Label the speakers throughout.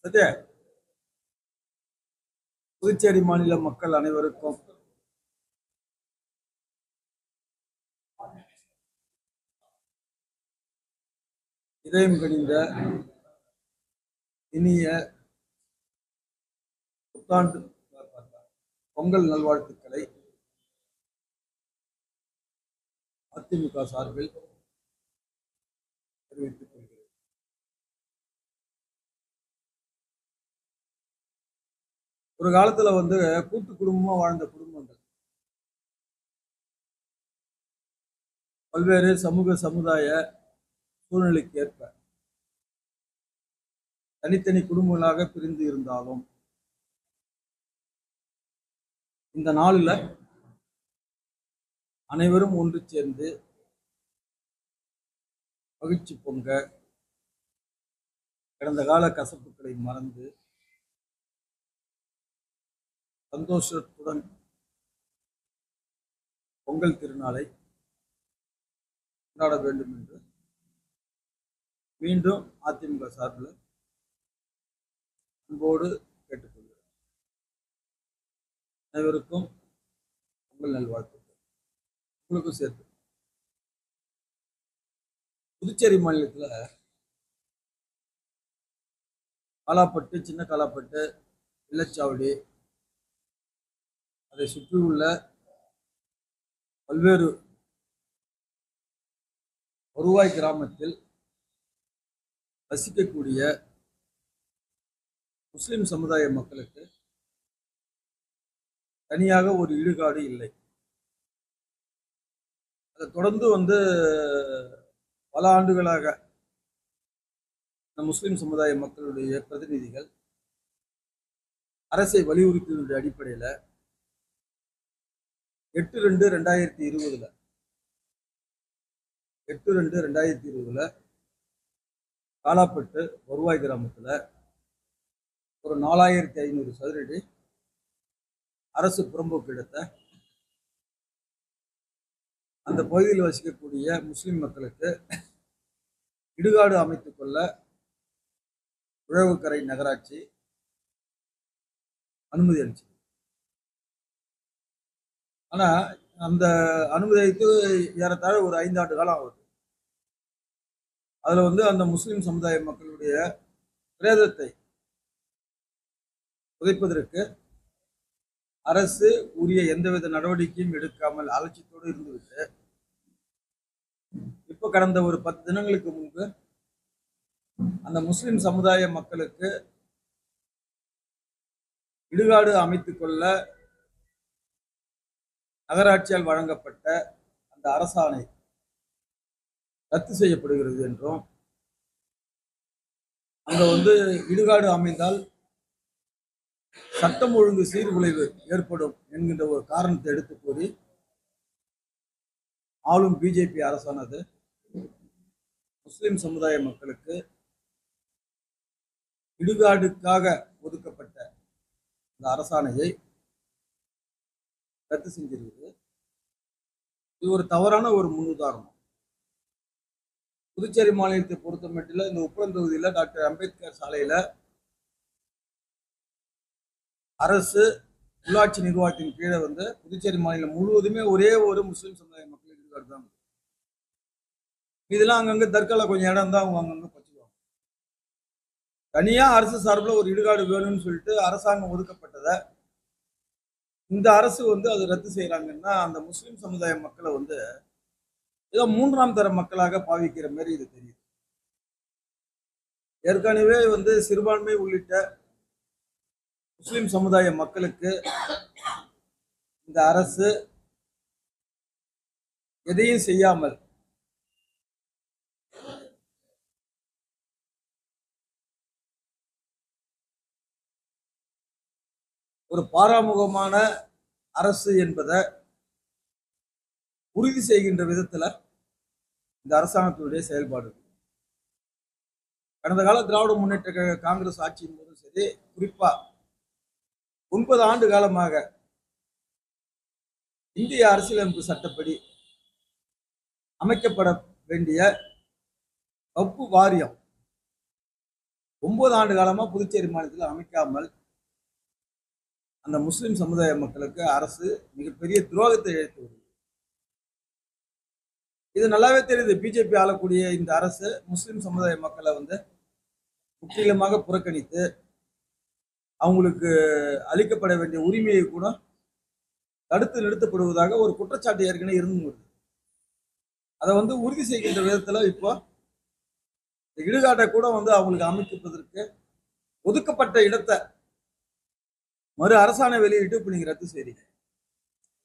Speaker 1: சத்யா, புதுச்சேரி மாநில மக்கள் அனைவருக்கும் இதயம் கனிந்த இனிய புத்தாண்டு பொங்கல் நல்வாழ்த்துக்களை அதிமுக சார்பில் தெரிவித்துக் கொள்கிறேன். ஒரு காலத்துல கூட்டு குடும்பமா வாழ்ந்த குடும்பங்கள் பல்வேறு சமுதாய சூழ்நிலைக்கு ஏற்ப தனித்தனி குடும்பங்களாக பிரிந்து இருந்தாலும் இந்த நாளில் அனைவரும் ஒன்று சேர்ந்து மகிழ்ச்சி பொங்க கடந்த கால கசப்புகளை மறந்து சந்தோஷத்துடன் பொங்கல் திருநாளை கொண்டாட வேண்டும் என்று மீண்டும் அதிமுக சார்பில் அன்போடு கேட்டுக்கொள்கிறேன். அனைவருக்கும் பொங்கல் நல்வாழ்த்துக்கள். உங்களுக்கும் சேர்த்து. புதுச்சேரி மாநிலத்தில் காலாப்பட்டு, சின்ன காலாப்பட்டு, வெள்ளச்சாவடி, அதை சுற்றியுள்ள பல்வேறு வருவாய் கிராமத்தில் வசிக்கக்கூடிய முஸ்லிம் சமுதாய மக்களுக்கு தனியாக ஒரு ஈடுபாடு இல்லை. அதை தொடர்ந்து பல ஆண்டுகளாக முஸ்லிம் சமுதாய மக்களுடைய பிரதிநிதிகள் அரசை வலியுறுத்திய அடிப்படையில் 8/2/2020 காலாப்பட்டு வருவாய் கிராமத்தில் ஒரு 4500 சதுரடி அரசு புறம்போக்கு இடத்தை அந்த பகுதியில் வசிக்கக்கூடிய முஸ்லிம் மக்களுக்கு இடுகாடு அமைத்துக் கொள்ள உழவுக்கரை நகராட்சி அனுமதி அளிச்சது. ஆனா அந்த அனுமதி அளித்து ஏறத்தாழ ஒரு 5 ஆண்டு காலம் ஆகுது. அதுல அந்த முஸ்லிம் சமுதாய மக்களுடைய பிரேதத்தை புதைப்பதற்கு அரசு உரிய எந்தவித நடவடிக்கையும் எடுக்காமல் அலட்சியத்தோடு இருந்துவிட்டு இப்ப கடந்த ஒரு 10 தினங்களுக்கு முன்பு அந்த முஸ்லிம் சமுதாய மக்களுக்கு இடுகாடு அமைத்துக் கொள்ள நகராட்சியால் வழங்கப்பட்ட அந்த அரசாணை ரத்து செய்யப்படுகிறது என்றும் அங்க இடுகாடு அமைந்தால் சட்டம் ஒழுங்கு சீர்குலைவு ஏற்படும் என்கின்ற ஒரு காரணத்தை எடுத்து கூறி ஆளும் பிஜேபி அரசானது முஸ்லிம் சமுதாய மக்களுக்கு இடுகாடுக்காக ஒதுக்கப்பட்ட இந்த அரசாணையை ரத்து செஞ்சிருக்குது. இது ஒரு தவறான ஒரு முன்னுதாரணம். புதுச்சேரி மாநிலத்தை பொறுத்த மட்டும் இந்த உப்பளம் தொகுதியில் டாக்டர் அம்பேத்கர் சாலையில அரசு உள்ளாட்சி நிர்வாகத்தின் கீழே புதுச்சேரி மாநிலம் முழுவதுமே ஒரே ஒரு முஸ்லிம் சமுதாய மக்களுக்கு இடுகாடு தான். இதெல்லாம் அங்கங்க தற்கால கொஞ்சம் இடம் தான் அவங்க அங்கங்க பச்சுக்குவாங்க. தனியா அரசு சார்பில் ஒரு இடுகாடு வேணும்னு சொல்லிட்டு அரசாங்கம் ஒதுக்கப்பட்டதை இந்த அரசு அது ரத்து செய்யறாங்கன்னா அந்த முஸ்லிம் சமுதாய மக்களை ஏதோ 3ஆம் தர மக்களாக பாவிக்கிற மாதிரி இது தெரியுது. ஏற்கனவே சிறுபான்மை உள்ளிட்ட முஸ்லிம் சமுதாய மக்களுக்கு இந்த அரசு எதையும் செய்யாமல் ஒரு பாராமுகமான அரசு என்பதை உறுதி செய்கின்ற விதத்துல இந்த அரசாங்கத்தினுடைய செயல்பாடு. கடந்த கால திராவிட முன்னேற்ற காங்கிரஸ் ஆட்சியின் போதும் சரி, குறிப்பா 9 ஆண்டு காலமாக இந்திய அரசியலமைப்பு சட்டப்படி அமைக்கப்பட வேண்டிய வக்ஃப் வாரியம் 9 ஆண்டு காலமா புதுச்சேரி மாநிலத்தில் அமைக்காமல் அந்த முஸ்லிம் சமுதாய மக்களுக்கு அரசு மிகப்பெரிய துரோகத்தை இழைத்து வருது. இது நல்லாவே தெரியுது. பிஜேபி ஆளக்கூடிய இந்த அரசு முஸ்லிம் சமுதாய மக்களை வந்து முற்றிலுமாக புறக்கணித்து அவங்களுக்கு அளிக்கப்பட வேண்டிய உரிமையை கூட தடுத்து நிறுத்தப்படுவதாக ஒரு குற்றச்சாட்டு ஏற்கனவே இருந்து வருது. அதை வந்து உறுதி செய்கின்ற விதத்துல இப்போ இடுகாட்டை கூட வந்து அவங்களுக்கு அமைப்பதற்கு ஒதுக்கப்பட்ட இடத்தை மறு அரசாணை வெளியிட்டு இப்ப நீங்க ரத்து செய்றீங்க.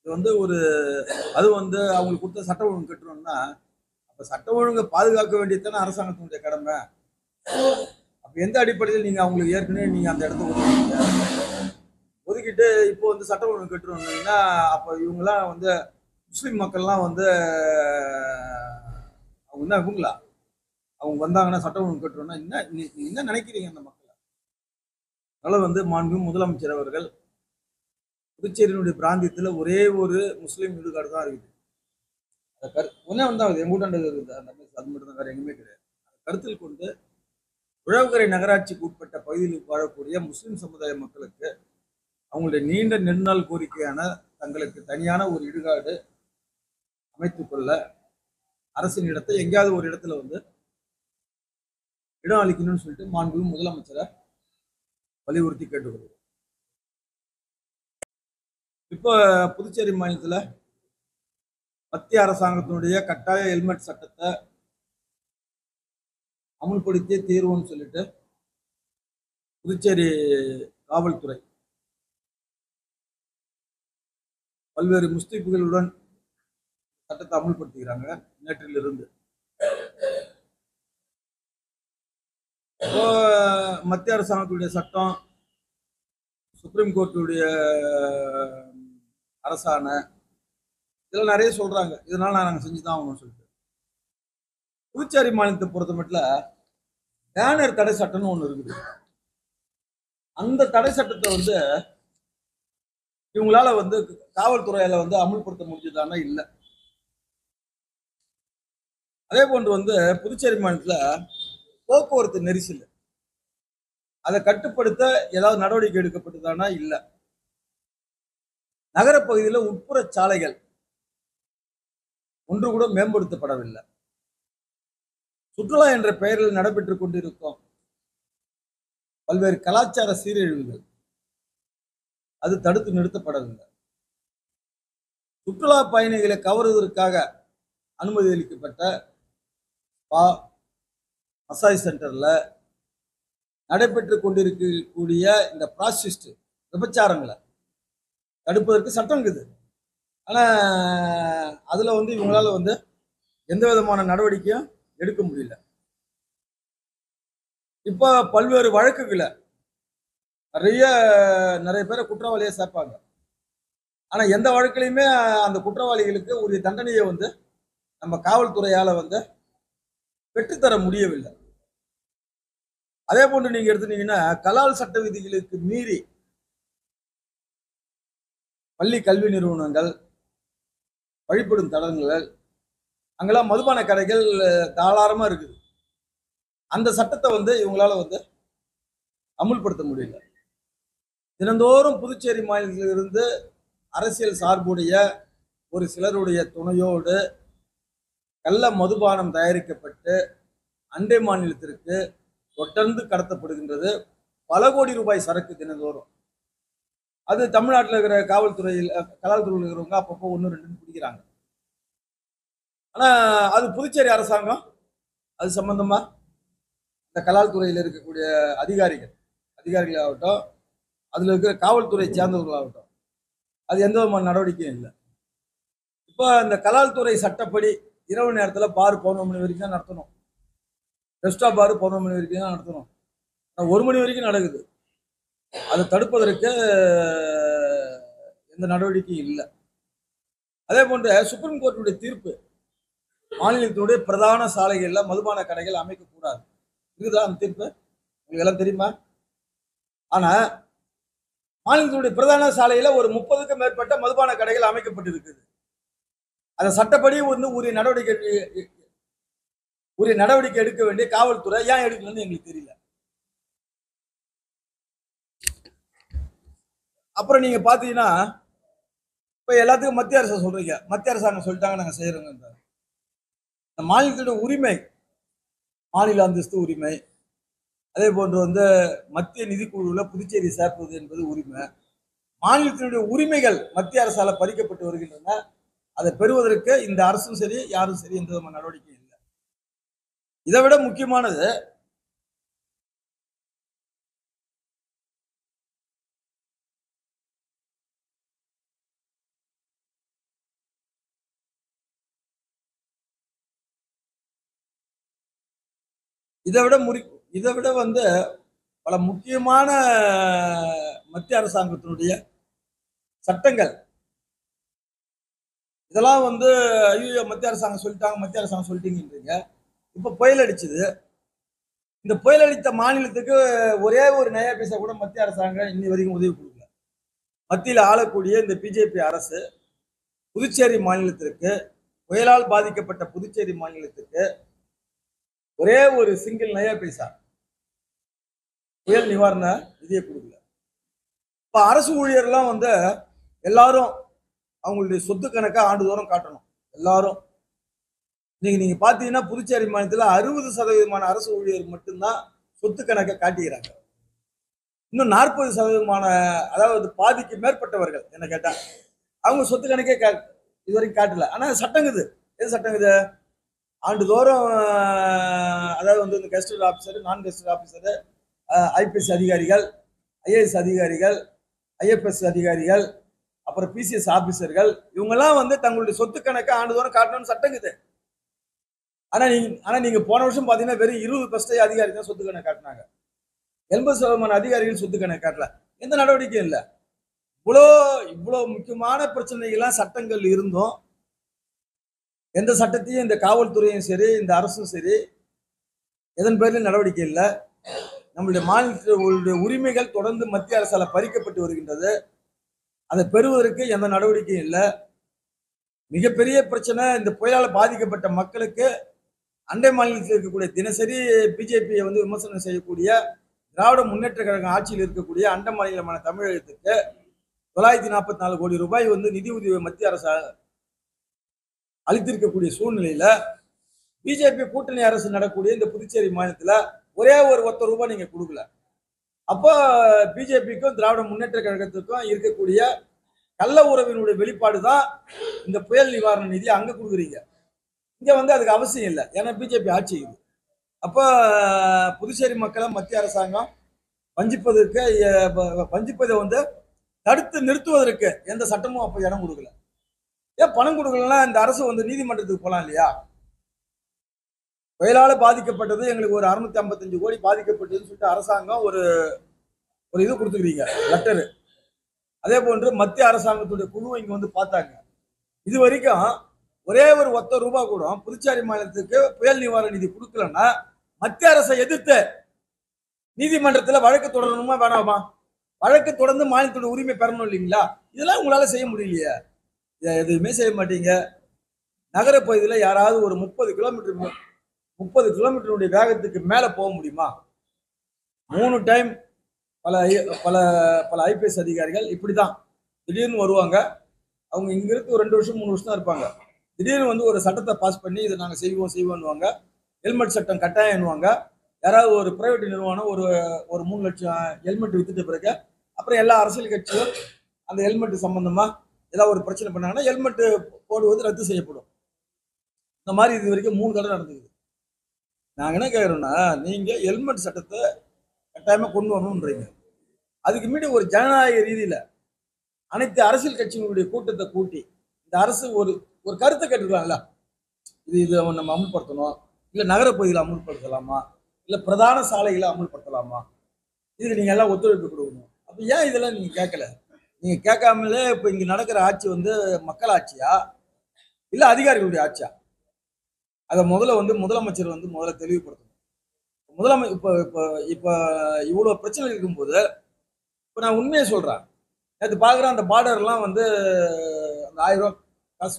Speaker 1: இது வந்து அது வந்து அவங்களுக்கு கொடுத்த சட்ட ஒழுங்கு கட்டுறோம்னா அப்ப சட்ட ஒழுங்கை பாதுகாக்க வேண்டியதானே அரசாங்கத்தினுடைய கடமை. அப்ப எந்த அடிப்படையில் நீங்க அவங்களுக்கு ஏற்கனவே நீங்க அந்த இடத்த ஒதுக்கிட்டு இப்போ வந்து சட்ட ஒழுங்கு கட்டுறோம்னா அப்ப இவங்கெல்லாம் வந்து முஸ்லிம் மக்கள்லாம் வந்து அவங்க என்ன இவங்களா அவங்க வந்தாங்கன்னா சட்ட ஒழுங்கு கட்டுறோம்னா என்ன நினைக்கிறீங்க அந்த மக்களை? அதனால வந்து மாண்பு முதலமைச்சர் அவர்கள் புதுச்சேரியினுடைய பிராந்தியத்தில் ஒரே ஒரு முஸ்லீம் இடுகாடு தான் இருக்குது. ஒன்னே வந்தாங்க எங்கூட்டாண்டு இருக்குது. அந்த அது மட்டும் தான் வேற எங்குமே கிடையாது. கருத்தில் கொண்டு உழவுக்கரை நகராட்சிக்கு உட்பட்ட பகுதியில் வாழக்கூடிய முஸ்லிம் சமுதாய மக்களுக்கு அவங்களுடைய நீண்ட நெடுநாள் கோரிக்கையான தங்களுக்கு தனியான ஒரு இடுகாடு அமைத்துக் கொள்ள அரசின் இடத்தை எங்கேயாவது ஒரு இடத்துல வந்து இடம் அளிக்கணும்னு சொல்லிட்டு மாண்பு முதலமைச்சரை வலியுறுத்தி கேட்டுக்கொள்கிறோம். இப்போ புதுச்சேரி மாநிலத்தில் மத்திய அரசாங்கத்தினுடைய கட்டாய ஹெல்மெட் சட்டத்தை அமுல்படுத்திய தீர்வுன்னு சொல்லிட்டு புதுச்சேரி காவல்துறை பல்வேறு முஸ்தீப்புகளுடன் சட்டத்தை அமுல்படுத்துகிறாங்க நேற்றிலிருந்து. இப்போ மத்திய அரசாங்கத்துடைய சட்டம், சுப்ரீம் கோர்ட்டுடைய அரசாணை இதெல்லாம் நிறைய சொல்றாங்க. இதனால நாங்கள் செஞ்சுதான் ஆகணும்னு சொல்லிட்டு புதுச்சேரி மாநிலத்தை பொறுத்த மட்டும் பேனர் தடை சட்டம்னு ஒண்ணு இருக்குது. அந்த தடை சட்டத்தை வந்து இவங்களால வந்து காவல்துறையில வந்து அமுல்படுத்த முடிஞ்சதானா இல்லை. அதே போன்று வந்து புதுச்சேரி மாநிலத்துல போக்குவரத்து நெரிசல் அதை கட்டுப்படுத்த ஏதாவது நடவடிக்கை எடுக்கப்பட்டதானா இல்லை. நகரப்பகுதியில் உட்புற சாலைகள் ஒன்று கூட மேம்படுத்தப்படவில்லை. சுற்றுலா என்ற பெயரில் நடைபெற்றுக் கொண்டிருக்கும் பல்வேறு கலாச்சார சீரழிவுகள் அது தடுத்து நிறுத்தப்படவில்லை. சுற்றுலா பயணிகளை கவருவதற்காக அனுமதி அளிக்கப்பட்ட மசாஜ் சென்டர்ல நடைபெற்றுக் கொண்டிருக்கக்கூடிய இந்த பிராசிஸ்ட் விபச்சாரங்களை தடுப்பதற்கு சட்டம் இருக்குது. ஆனா அதுல வந்து இவங்களால வந்து எந்த விதமான நடவடிக்கையும் எடுக்க முடியல. இப்ப பல்வேறு வழக்குகளை நிறைய பேரை குற்றவாளியை சேர்ப்பாங்க. ஆனா எந்த வழக்கிலையுமே அந்த குற்றவாளிகளுக்கு உரிய தண்டனையை வந்து நம்ம காவல்துறையால வந்து பெற்றுத்தர முடியவில்லை. அதே போன்று நீங்க எடுத்துட்டீங்கன்னா கலால் சட்ட விதிகளுக்கு மீறி பள்ளி கல்வி நிறுவனங்கள், வழிபடும் தடங்கள், அங்கெல்லாம் மதுபான கடைகள் தாராளமா இருக்குது. அந்த சட்டத்தை வந்து இவங்களால வந்து அமுல்படுத்த முடியல. தினந்தோறும் புதுச்சேரி மாநிலத்திலிருந்து அரசியல் சார்புடைய ஒரு சிலருடைய துணையோடு கள்ள மதுபானம் தயாரிக்கப்பட்டு அண்டை மாநிலத்திற்கு தொடர்ந்து கடத்தப்படுகின்றது. பல கோடி ரூபாய் சரக்கு தினந்தோறும். அது தமிழ்நாட்டில் இருக்கிற காவல்துறையில் கலால்துறையில் இருக்கிறவங்க அப்பப்போ 1-2 பிடிக்கிறாங்க. ஆனா அது புதுச்சேரி அரசாங்கம் அது சம்பந்தமா இந்த கலால்துறையில் இருக்கக்கூடிய அதிகாரிகளாகட்டும், அதுல இருக்கிற காவல்துறை சேர்ந்தவர்களாகட்டும், அது எந்த விதமான நடவடிக்கையும் இல்லை. இப்போ இந்த கலால்துறை சட்டப்படி இரவு நேரத்தில் பார் 11 மணி வரைக்கும் தான் நடத்தணும். ரெஸ்டா பார் 11 மணி வரைக்கும் தான் நடத்தணும். 1 மணி வரைக்கும் நடக்குது. அதை தடுப்பதற்கு எந்த நடவடிக்கையும் இல்லை. அதே போன்று சுப்ரீம் கோர்ட்டுடைய தீர்ப்பு மாநிலத்தினுடைய பிரதான சாலைகள்ல மதுபான கடைகள் அமைக்கக்கூடாது இருக்குதா? அந்த தீர்ப்பு உங்களுக்கு எல்லாம் தெரியுமா? ஆனா மாநிலத்தினுடைய பிரதான சாலையில ஒரு 30க்கும் மேற்பட்ட மதுபான கடைகள் அமைக்கப்பட்டிருக்குது. அதை சட்டப்படி வந்து உரிய நடவடிக்கை எடுக்க வேண்டிய காவல்துறை ஏன் எடுக்கலன்னு எங்களுக்கு தெரியல. அப்புறம் நீங்க பாத்தீங்கன்னா இப்ப எல்லாத்துக்கும் மத்திய அரசு சொல்றீங்க, மத்திய அரசாங்கம் சொல்லிட்டாங்க நாங்க செய்யறோங்க. இந்த மாநிலத்தோட உரிமை, மாநில அந்தஸ்து உரிமை, அதே போன்று வந்து மத்திய நிதிக்குழுவில் புதுச்சேரி சேர்ப்பது என்பது உரிமை. மாநிலத்தினுடைய உரிமைகள் மத்திய அரசால பறிக்கப்பட்டு வருகின்றன. அதை பெறுவதற்கு இந்த அரசும் சரி யாரும் சரி எந்த விதமான நடவடிக்கை இல்லை. இதை விட முக்கியமானது இதை விட இதை விட வந்து பல முக்கியமான மத்திய அரசாங்கத்தினுடைய சட்டங்கள் இதெல்லாம் வந்து ஐயோ மத்திய அரசாங்கம் சொல்லிட்டாங்க, மத்திய அரசாங்கம் சொல்லிட்டீங்கன்றீங்க. இப்ப புயல் அடிச்சது. இந்த புயல் அடித்த மாநிலத்துக்கு ஒரே ஒரு நயா பைசா கூட மத்திய அரசாங்கம் இன்னி வரைக்கும் உதவி கொடுக்கல. மத்தியில் ஆளக்கூடிய இந்த பிஜேபி அரசு புதுச்சேரி மாநிலத்திற்கு, புயலால் பாதிக்கப்பட்ட புதுச்சேரி மாநிலத்துக்கு ஒரே ஒரு சிங்கிள் நயா பைசா புயல் நிவாரண நிதியை கொடுக்கல. இப்ப அரசு ஊழியர்லாம் வந்து எல்லாரும் அவங்களுடைய சொத்து கணக்கை ஆண்டுதோறும் காட்டணும். எல்லாரும் நீங்க பாத்தீங்கன்னா புதுச்சேரி மாநிலத்தில் 60% அரசு ஊழியர் மட்டும்தான் சொத்து கணக்கை காட்டுகிறாங்க. இன்னும் 40% அதாவது பாதிக்கு மேற்பட்டவர்கள் என்ன கேட்டா அவங்க சொத்து கணக்கே இதுவரைக்கும் காட்டல. ஆனா சட்டங்குது. எது சட்டங்குது? ஆண்டுதோறும் அதாவது வந்து இந்த கெஸ்டட் ஆஃபீஸர், நான் கெஸ்டட் ஆஃபீஸர், ஐபிஎஸ் அதிகாரிகள், ஐஏஎஸ் அதிகாரிகள், ஐஎஃப்எஸ் அதிகாரிகள், அப்புறம் பிசிஎஸ் ஆபீசர்கள் இவங்கெல்லாம் வந்து தங்களுடைய சொத்து கணக்கை ஆண்டுதோறும் காட்டணும்னு சட்டங்குது. ஆனா நீங்க போன வருஷம் பாத்தீங்கன்னா வெறும் 20% அதிகாரி தான் சொத்து கணக்கு காட்டினாங்க. 80% அதிகாரிகள் சொத்து கணக்கு காட்டல. எந்த நடவடிக்கையும் இல்லை. இவ்வளோ முக்கியமான பிரச்சனைகள்லாம் சட்டங்கள் இருந்தும் எந்த சட்டத்தையும் இந்த காவல்துறையும் சரி இந்த அரசும் சரி எதன் பேரிலும் நடவடிக்கை இல்லை. நம்மளுடைய மாநிலத்தினுடைய உரிமைகள் தொடர்ந்து மத்திய அரசால பறிக்கப்பட்டு வருகின்றது. அதை பெறுவதற்கு எந்த நடவடிக்கையும் இல்லை. மிகப்பெரிய பிரச்சனை இந்த புயலால் பாதிக்கப்பட்ட மக்களுக்கு அண்டை மாநிலத்தில் இருக்கக்கூடிய தினசரி பிஜேபியை வந்து விமர்சனம் செய்யக்கூடிய திராவிட முன்னேற்ற கழகம் ஆட்சியில் இருக்கக்கூடிய அண்டை மாநிலமான தமிழகத்துக்கு 944 கோடி ரூபாய் வந்து நிதி உதவி மத்திய அரசு அளித்திருக்கக்கூடிய சூழ்நிலையில பிஜேபி கூட்டணி அரசு நடக்கூடிய இந்த புதுச்சேரி மாநிலத்துல ஒரே ஒரு ₹10 நீங்க கொடுக்கல. அப்போ பிஜேபிக்கும் திராவிட முன்னேற்ற கழகத்துக்கும் இருக்கக்கூடிய கள்ள உறவினுடைய வெளிப்பாடு தான் இந்த புயல் நிவாரண நிதி அங்க கொடுக்குறீங்க. இங்க வந்து அதுக்கு அவசியம் இல்லை. ஏன்னா பிஜேபி ஆட்சி இது. அப்போ புதுச்சேரி மக்களை மத்திய அரசாங்கம் வஞ்சிப்பதை வந்து தடுத்து நிறுத்துவதற்கு எந்த சட்டமும் அப்ப இடம் கொடுக்கல. ஏன் பணம் கொடுக்கலன்னா இந்த அரசு வந்து நீதிமன்றத்துக்கு போலாம் இல்லையா? புயலால பாதிக்கப்பட்டது எங்களுக்கு ஒரு 655 கோடி பாதிக்கப்பட்டதுன்னு சொல்லிட்டு அரசாங்கம் ஒரு இது கொடுத்துக்கிறீங்க லெட்டரு. அதே போன்று மத்திய அரசாங்கத்துடைய குழு இங்க வந்து பார்த்தாங்க. இது வரைக்கும் ஒரே ஒரு ₹10 கூட புதுச்சேரி மாநிலத்துக்கு புயல் நிவாரண நிதி கொடுக்கலன்னா மத்திய அரசை எதிர்த்து நீதிமன்றத்தில் வழக்கு தொடரணுமா வேணாமா? வழக்கு தொடர்ந்து மாநிலத்தோட உரிமை பெறணும் இல்லைங்களா? இதெல்லாம் உங்களால செய்ய முடியலையே. எதுவுமே செய்ய மாட்டீங்க. நகர பகுதியில் யாராவது ஒரு 30 கிலோமீட்டருடைய வேகத்துக்கு மேல போக முடியுமா? 3 டைம் பல பல பல ஐபிஎஸ் அதிகாரிகள் இப்படிதான் திடீர்னு வருவாங்க. அவங்க இங்க இருக்கு ஒரு 2 வருஷம் 3 வருஷம் தான் இருப்பாங்க. திடீர்னு வந்து ஒரு சட்டத்தை பாஸ் பண்ணி இதை நாங்க செய்வோம்னுவாங்க. ஹெல்மெட் சட்டம் கட்டாயம்னுவாங்க. யாராவது ஒரு பிரைவேட் நிறுவனம் ஒரு 3 லட்சம் ஹெல்மெட் வித்துட்ட பிறகு அப்புறம் எல்லா அரசியல் கட்சியும் அந்த ஹெல்மெட் சம்பந்தமா ஏதாவது ஒரு பிரச்சனை பண்ணாங்கன்னா ஹெல்மெட் போடுவது ரத்து செய்யப்படும். இந்த மாதிரி இது வரைக்கும் 3 தடவை நடந்துக்குது. நாங்க என்ன கேட்கிறோம்னா, நீங்க ஹெல்மெட் சட்டத்தை கட்டாயமா கொண்டு வரணும்ன்றீங்க. அதுக்கு மீறி ஒரு ஜனநாயக ரீதியில அனைத்து அரசியல் கட்சிகளுடைய கூட்டத்தை கூட்டி இந்த அரசு ஒரு கருத்தை கேட்டுக்கலாம்ல. இது நம்ம அமுல்படுத்தணும், இல்ல நகர பகுதியில் அமுல்படுத்தலாமா, இல்ல பிரதான சாலைகளை அமுல்படுத்தலாமா, இதுக்கு நீங்க எல்லாம் ஒத்துழைப்பு கொடுக்கணும். அப்ப ஏன் இதெல்லாம் நீங்க கேட்கல? நீங்க கேட்காமலே இப்ப இங்க நடக்கிற ஆட்சி வந்து மக்கள் ஆட்சியா இல்ல அதிகாரிகளுடைய ஆட்சியா? அதை முதலமைச்சர் வந்து முதல்ல தெளிவுபடுத்தணும். இப்ப இவ்வளவு பிரச்சனை இருக்கும்போது இப்ப நான் உண்மையை சொல்றேன். நேற்று பாக்குறேன் அந்த பார்டர்லாம் வந்து அந்த 1000 ரூபாய் காசு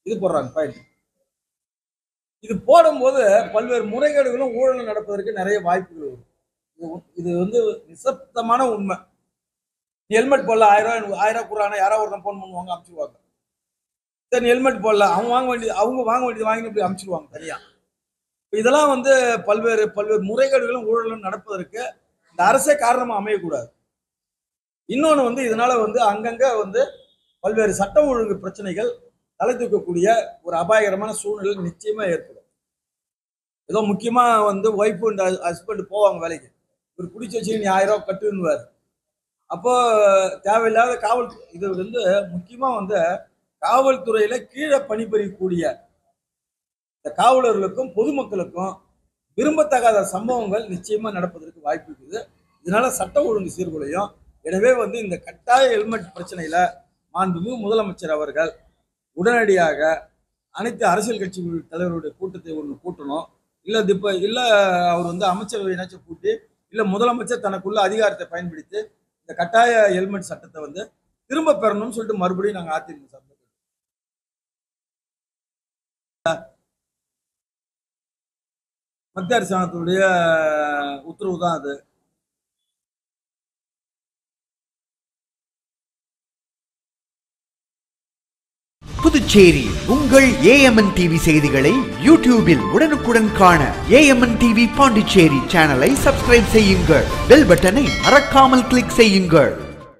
Speaker 1: இது போடுறாங்க பாயிண்ட். இது போடும்போது பல்வேறு முறைகேடுகளும் ஊழலும் நடப்பதற்கு நிறைய வாய்ப்புகள் வரும். இது வந்து நிசப்தமான உண்மை. நீ ஹெல்மெட் போடல 1000 ரூபாய் 1000 ரூபாய் குறானா யாராவது ஒருத்தன் ஃபோன் பண்ணுவாங்க அனுப்பிச்சிடுவாங்க. சரி ஹெல்மெட் போடல அவங்க வாங்க வேண்டியது வாங்கி இப்படி அனுப்பிச்சிடுவாங்க தனியா. இதெல்லாம் வந்து பல்வேறு முறைகேடுகளும் ஊழலும் நடப்பதற்கு இந்த அரசே காரணமா அமையக்கூடாது. இன்னொன்று வந்து இதனால வந்து அங்கங்க வந்து பல்வேறு சட்ட ஒழுங்கு பிரச்சனைகள் தலை தூக்கக்கூடிய ஒரு அபாயகரமான சூழ்நிலை நிச்சயமா ஏற்படும். ஏதோ முக்கியமா வந்து ஒய்ஃபு இந்த ஹஸ்பண்ட் போவாங்க வேலைக்கு, இவர் பிடிச்சி வச்சு நீ 1000 ரூபாய் கட்டுன்னுவார். அப்போ தேவையில்லாத இது வந்து முக்கியமா வந்து காவல்துறையில கீழே பணிபுரியக்கூடிய இந்த காவலர்களுக்கும் பொதுமக்களுக்கும் விரும்பத்தகாத சம்பவங்கள் நிச்சயமா நடப்பதற்கு வாய்ப்பு இருக்குது. இதனால சட்ட ஒழுங்கு சீர்குலையும். எனவே வந்து இந்த கட்டாய ஹெல்மெட் பிரச்சனையில மாண்புமிகு முதலமைச்சர் அவர்கள் உடனடியாக அனைத்து அரசியல் கட்சி தலைவருடைய கூட்டத்தை ஒன்று கூட்டணும். இல்லை அவர் வந்து அமைச்சரவை இணைச்சு கூட்டி இல்லை முதலமைச்சர் தனக்குள்ள அதிகாரத்தை பயன்படுத்தி இந்த கட்டாய ஹெல்மெட் சட்டத்தை வந்து திரும்ப பெறணும்னு சொல்லிட்டு மறுபடியும் நாங்கள் அதிமுக சார்பில் மத்திய அரசாங்கத்துடைய உத்தரவு தான் அது.
Speaker 2: புதுச்சேரி உங்கள் AMN TV செய்திகளை யூடியூபில் உடனுக்குடன் காண AMN TV பாண்டிச்சேரி சேனலை சப்ஸ்கிரைப் செய்யுங்கள். பெல் பட்டனை மறக்காமல் கிளிக் செய்யுங்கள்.